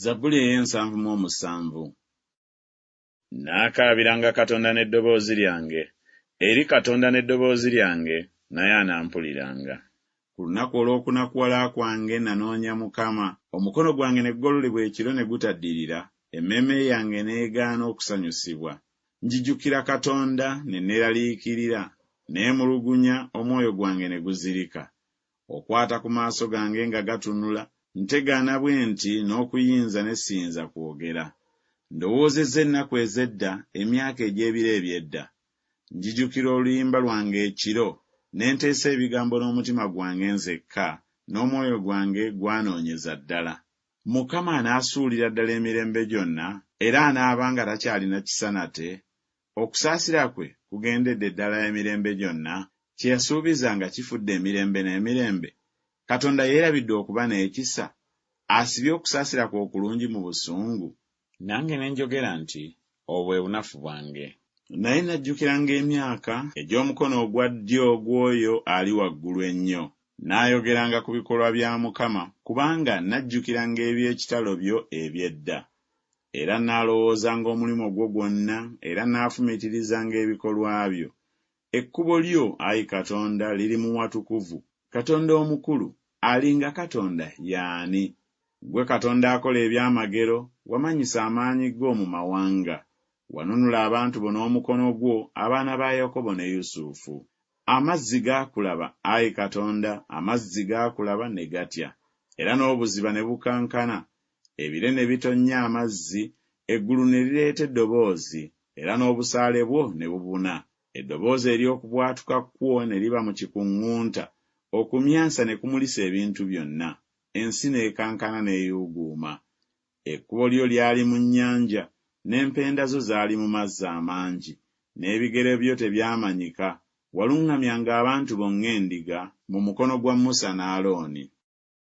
Zabbuli ey'ensanvu mu omusanvu. Naakaabiranga Katonda n'eddoboozi lyange, eri Katonda n'eddoboozi lyange, naye anampuliranga. Ku lunaku olw'okunakuwala kwange nanoonya Mukama, omukono gwange ne gugololebwa ekiro ne gutaddirira, emmeeme yange n'egaana okusanyusibwa. Njijukira Katonda ne neeraliikirira, neemulugunya, omwoyo gwange ne guzirika. Okwata ku maaso gange nga gatunula, ntegaana bwe nti n'okuyinza ne siyinza kwogera. Ndowoozezza ennaku ez'edda, emyaka egy'ebiro eby'edda. Njijukira oluyimba lwange ekiro, ne nteesa ebigambo n'omutima gwange nzekka, n'omwoyo gwange gwanoonyeza ddala. Mukama anaasuulira ddala emirembe gyonna, era anaaba nga takyalina kisa nate. Okusaasira kwe kugendedde ddala emirembe gyonna, kye yasuubizanga kifudde emirembe n'emirembe. Katonda yeerabidde okuba n'ekisa, asibye okusaasira kwe okulungi mu busungu. Nange ne njogera nti, obwo bwe bunafu bwange. Naye najjukiranga emyaka egy'omukono ogwa ddyo ogw'oyo ali waggulu ennyo. Naayogeranga ku bikolwa bya Mukama, kubanga najjukiranga eby'ekitalo byo eby'edda. Era naalowoozanga omulimu gwo gwonna, era naafumiitirizanga ebikolwa byo. Ekkubo lyo, Ayi Katonda, liri mu watukuvu. Katonda omukulu, alinga Katonda y'ani? Gwe Katonda akola ebyamagero, wamanyisa amaanyi go mu mawanga. Wanunula abantu bo n'omukono gwo, abaana ba Yakobo ne Yusufu. Amazzi gaakulaba, Ayi Katonda, amazzi gaakulaba ne gatya. Era n'obuziba ne bukankana, ebire ne bitonnya amazzi, eggulu ne lireeta eddoboozi, era n'obusaale bwo ne bubuna. Eddoboozi ery'okubwatuka kwo ne liba mu kikuŋŋunta, okumyansa ne kumulisa ebintu byonna. Ensi n'ekankana n'eyuuguuma. Ekkubo lyo lyali mu nnyanja, n'empenda zo zaali mu mazzi amangi, n'ebigere byo tebyamanyika. Waluŋŋamyanga abantu bo ng'endiga mu mukono gwa Musa ne Alooni.